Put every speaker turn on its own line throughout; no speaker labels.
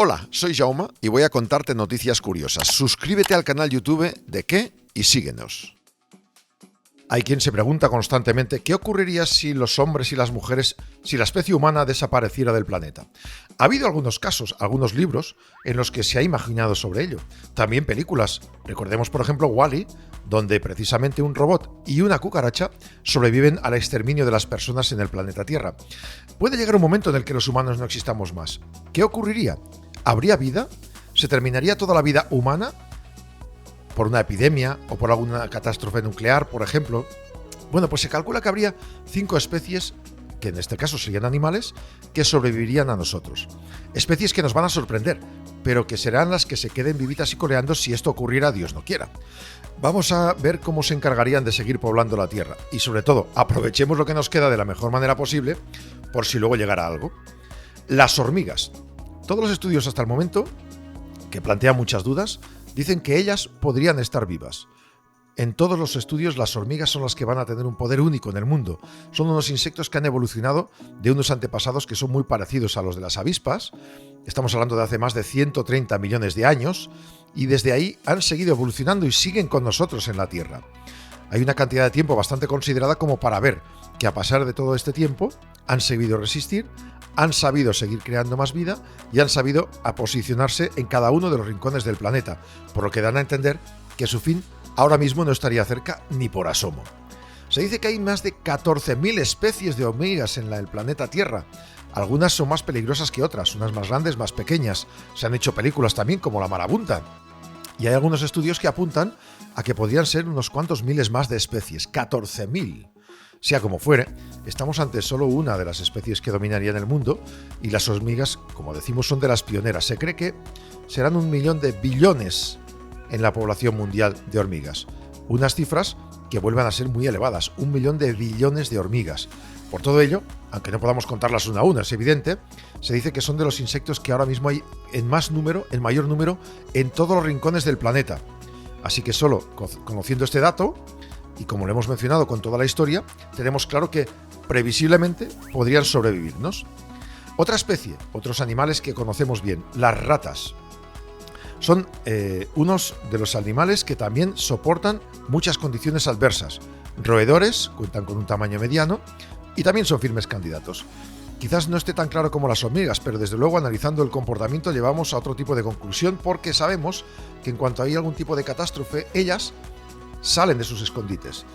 Hola, soy Jaume y voy a contarte noticias curiosas. Suscríbete al canal YouTube de ¿Qué? Y síguenos. Hay quien se pregunta constantemente qué ocurriría si los hombres y las mujeres, si la especie humana desapareciera del planeta. Ha habido algunos casos, algunos libros en los que se ha imaginado sobre ello. También películas. Recordemos, por ejemplo, Wall-E, donde precisamente un robot y una cucaracha sobreviven al exterminio de las personas en el planeta Tierra. Puede llegar un momento en el que los humanos no existamos más. ¿Qué ocurriría? ¿Habría vida? ¿Se terminaría toda la vida humana? ¿Por una epidemia o por alguna catástrofe nuclear, por ejemplo? Bueno, pues se calcula que habría 5 especies, que en este caso serían animales, que sobrevivirían a nosotros. Especies que nos van a sorprender, pero que serán las que se queden vivitas y coleando si esto ocurriera, Dios no quiera. Vamos a ver cómo se encargarían de seguir poblando la Tierra y, sobre todo, aprovechemos lo que nos queda de la mejor manera posible por si luego llegara algo. Las hormigas. Todos los estudios hasta el momento, que plantean muchas dudas, dicen que ellas podrían estar vivas. En todos los estudios, las hormigas son las que van a tener un poder único en el mundo. Son unos insectos que han evolucionado de unos antepasados que son muy parecidos a los de las avispas. Estamos hablando de hace más de 130 millones de años y desde ahí han seguido evolucionando y siguen con nosotros en la Tierra. Hay una cantidad de tiempo bastante considerada como para ver que a pesar de todo este tiempo han sabido resistir, han sabido seguir creando más vida y han sabido posicionarse en cada uno de los rincones del planeta, por lo que dan a entender que su fin ahora mismo no estaría cerca ni por asomo. Se dice que hay más de 14.000 especies de hormigas en el planeta Tierra. Algunas son más peligrosas que otras, unas más grandes, más pequeñas. Se han hecho películas también como La Marabunta. Y hay algunos estudios que apuntan a que podrían ser unos cuantos miles más de especies, 14.000. Sea como fuere, estamos ante solo una de las especies que dominarían el mundo y las hormigas, como decimos, son de las pioneras. Se cree que serán 1 millón de billones en la población mundial de hormigas. Unas cifras que vuelvan a ser muy elevadas, 1 millón de billones de hormigas. Por todo ello, aunque no podamos contarlas una a una, es evidente, se dice que son de los insectos que ahora mismo hay en mayor número en todos los rincones del planeta. Así que solo conociendo este dato, y como lo hemos mencionado con toda la historia, tenemos claro que previsiblemente podrían sobrevivirnos. Otra especie, otros animales que conocemos bien, las ratas. Son unos de los animales que también soportan muchas condiciones adversas. Roedores, cuentan con un tamaño mediano y también son firmes candidatos. Quizás no esté tan claro como las hormigas, pero desde luego analizando el comportamiento llevamos a otro tipo de conclusión porque sabemos que en cuanto hay algún tipo de catástrofe, ellas salen de sus escondites,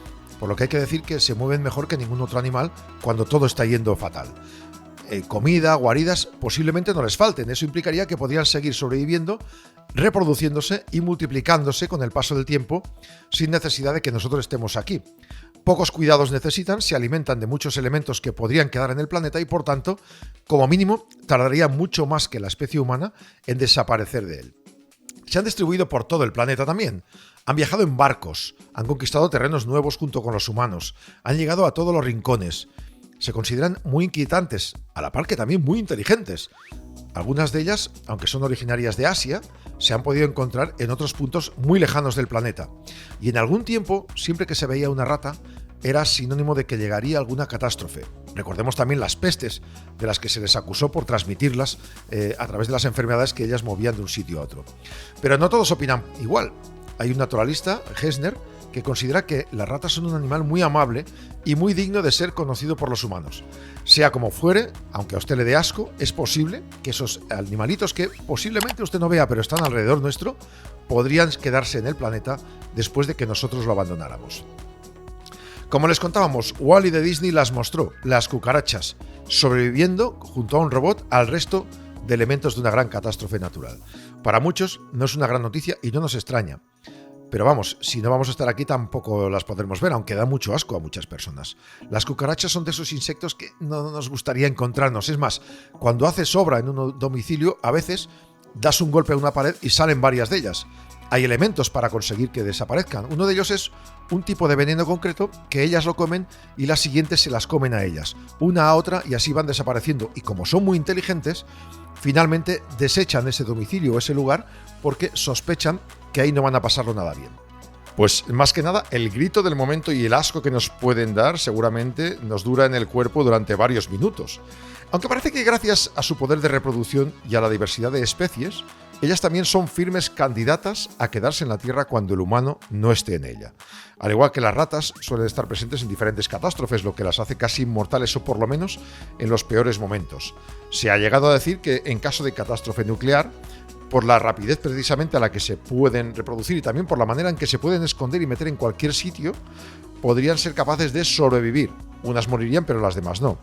por lo que hay que decir que se mueven mejor que ningún otro animal cuando todo está yendo fatal. Comida, guaridas, posiblemente no les falten. Eso implicaría que podrían seguir sobreviviendo, reproduciéndose y multiplicándose con el paso del tiempo sin necesidad de que nosotros estemos aquí. Pocos cuidados necesitan, se alimentan de muchos elementos que podrían quedar en el planeta y por tanto, como mínimo, tardaría mucho más que la especie humana en desaparecer de él. Se han distribuido por todo el planeta también. Han viajado en barcos, han conquistado terrenos nuevos junto con los humanos, han llegado a todos los rincones. Se consideran muy inquietantes, a la par que también muy inteligentes. Algunas de ellas, aunque son originarias de Asia, se han podido encontrar en otros puntos muy lejanos del planeta. Y en algún tiempo, siempre que se veía una rata, era sinónimo de que llegaría alguna catástrofe. Recordemos también las pestes, de las que se les acusó por transmitirlas a través de las enfermedades que ellas movían de un sitio a otro. Pero no todos opinan igual. Hay un naturalista, Gessner, que considera que las ratas son un animal muy amable y muy digno de ser conocido por los humanos. Sea como fuere, aunque a usted le dé asco, es posible que esos animalitos que posiblemente usted no vea pero están alrededor nuestro, podrían quedarse en el planeta después de que nosotros lo abandonáramos. Como les contábamos, Wall-E de Disney las mostró, las cucarachas, sobreviviendo junto a un robot al resto de elementos de una gran catástrofe natural. Para muchos no es una gran noticia y no nos extraña. Pero vamos, si no vamos a estar aquí tampoco las podremos ver, aunque da mucho asco a muchas personas. Las cucarachas son de esos insectos que no nos gustaría encontrarnos. Es más, cuando haces obra en un domicilio, a veces das un golpe a una pared y salen varias de ellas. Hay elementos para conseguir que desaparezcan. Uno de ellos es un tipo de veneno concreto que ellas lo comen y las siguientes se las comen a ellas, una a otra, y así van desapareciendo. Y como son muy inteligentes, finalmente desechan ese domicilio o ese lugar porque sospechan que ahí no van a pasarlo nada bien. Pues más que nada, el grito del momento y el asco que nos pueden dar seguramente nos dura en el cuerpo durante varios minutos. Aunque parece que gracias a su poder de reproducción y a la diversidad de especies, ellas también son firmes candidatas a quedarse en la Tierra cuando el humano no esté en ella. Al igual que las ratas, suelen estar presentes en diferentes catástrofes, lo que las hace casi inmortales o por lo menos en los peores momentos. Se ha llegado a decir que en caso de catástrofe nuclear, por la rapidez precisamente a la que se pueden reproducir y también por la manera en que se pueden esconder y meter en cualquier sitio, podrían ser capaces de sobrevivir. Unas morirían, pero las demás no.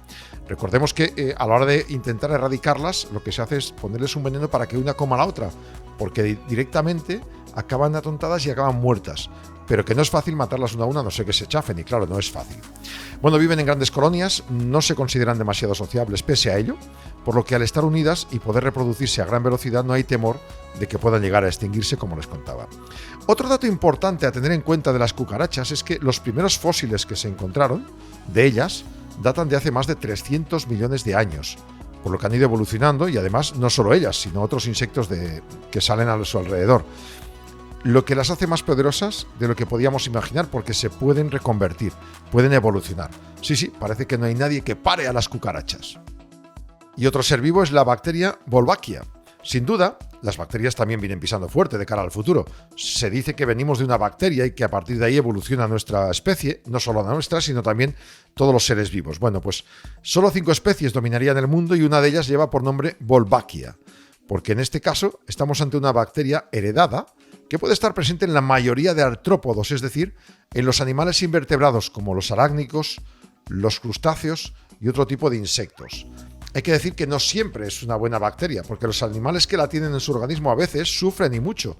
Recordemos que a la hora de intentar erradicarlas, lo que se hace es ponerles un veneno para que una coma a la otra, porque directamente acaban atontadas y acaban muertas. Pero que no es fácil matarlas una a una, no sé que se chafen, y claro, no es fácil. Bueno, viven en grandes colonias, no se consideran demasiado sociables pese a ello, por lo que al estar unidas y poder reproducirse a gran velocidad no hay temor de que puedan llegar a extinguirse, como les contaba. Otro dato importante a tener en cuenta de las cucarachas es que los primeros fósiles que se encontraron de ellas datan de hace más de 300 millones de años, por lo que han ido evolucionando y además no solo ellas, sino otros insectos que salen a su alrededor. Lo que las hace más poderosas de lo que podíamos imaginar, porque se pueden reconvertir, pueden evolucionar. Sí, parece que no hay nadie que pare a las cucarachas. Y otro ser vivo es la bacteria Wolbachia. Sin duda, las bacterias también vienen pisando fuerte de cara al futuro. Se dice que venimos de una bacteria y que a partir de ahí evoluciona nuestra especie, no solo la nuestra, sino también todos los seres vivos. Bueno, pues solo 5 especies dominarían el mundo y una de ellas lleva por nombre Wolbachia, porque en este caso estamos ante una bacteria heredada que puede estar presente en la mayoría de artrópodos, es decir, en los animales invertebrados como los arácnicos, los crustáceos y otro tipo de insectos. Hay que decir que no siempre es una buena bacteria, porque los animales que la tienen en su organismo a veces sufren y mucho.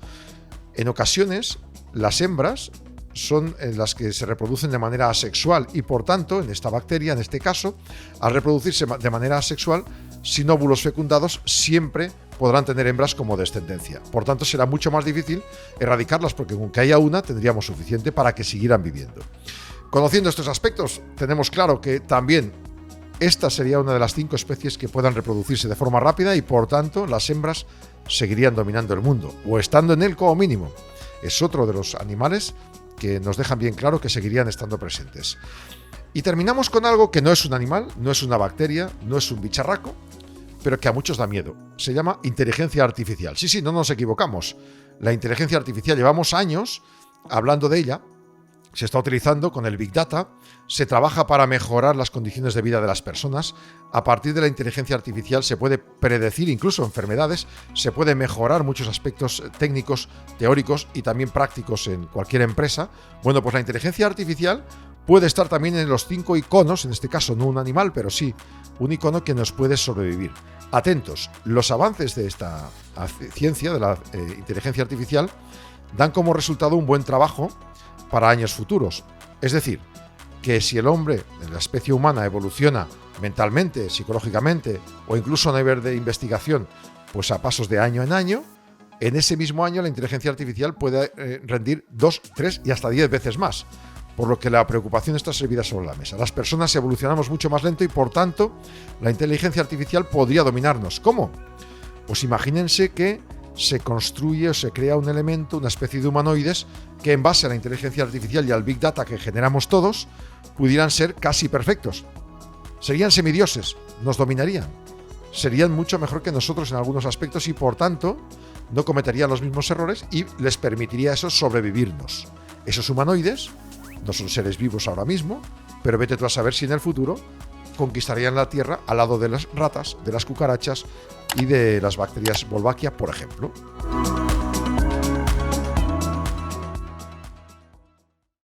En ocasiones, las hembras son las que se reproducen de manera asexual y, por tanto, en esta bacteria, en este caso, al reproducirse de manera asexual, sin óvulos fecundados, siempre podrán tener hembras como descendencia. Por tanto, será mucho más difícil erradicarlas, porque aunque haya una, tendríamos suficiente para que siguieran viviendo. Conociendo estos aspectos, tenemos claro que también esta sería una de las 5 especies que puedan reproducirse de forma rápida y, por tanto, las hembras seguirían dominando el mundo, o estando en él como mínimo. Es otro de los animales que nos dejan bien claro que seguirían estando presentes. Y terminamos con algo que no es un animal, no es una bacteria, no es un bicharraco, pero que a muchos da miedo. Se llama inteligencia artificial. Sí, no nos equivocamos. La inteligencia artificial, llevamos años hablando de ella, se está utilizando con el Big Data, se trabaja para mejorar las condiciones de vida de las personas. A partir de la inteligencia artificial se puede predecir incluso enfermedades, se puede mejorar muchos aspectos técnicos, teóricos y también prácticos en cualquier empresa. Bueno, pues la inteligencia artificial puede estar también en los 5 iconos, en este caso no un animal, pero sí un icono que nos puede sobrevivir. Atentos, los avances de esta ciencia, de la inteligencia artificial, dan como resultado un buen trabajo para años futuros. Es decir, que si el hombre, la especie humana, evoluciona mentalmente, psicológicamente o incluso a nivel de investigación, pues a pasos de año en año, en ese mismo año la inteligencia artificial puede rendir 2, 3 y hasta 10 veces más. Por lo que la preocupación está servida sobre la mesa. Las personas evolucionamos mucho más lento y, por tanto, la inteligencia artificial podría dominarnos. ¿Cómo? Pues imagínense que se construye o se crea un elemento, una especie de humanoides, que en base a la inteligencia artificial y al Big Data que generamos todos, pudieran ser casi perfectos. Serían semidioses, nos dominarían. Serían mucho mejor que nosotros en algunos aspectos y, por tanto, no cometerían los mismos errores y les permitiría eso sobrevivirnos. Esos humanoides no son seres vivos ahora mismo, pero vete tú a saber si en el futuro conquistarían la Tierra al lado de las ratas, de las cucarachas y de las bacterias Wolbachia, por ejemplo.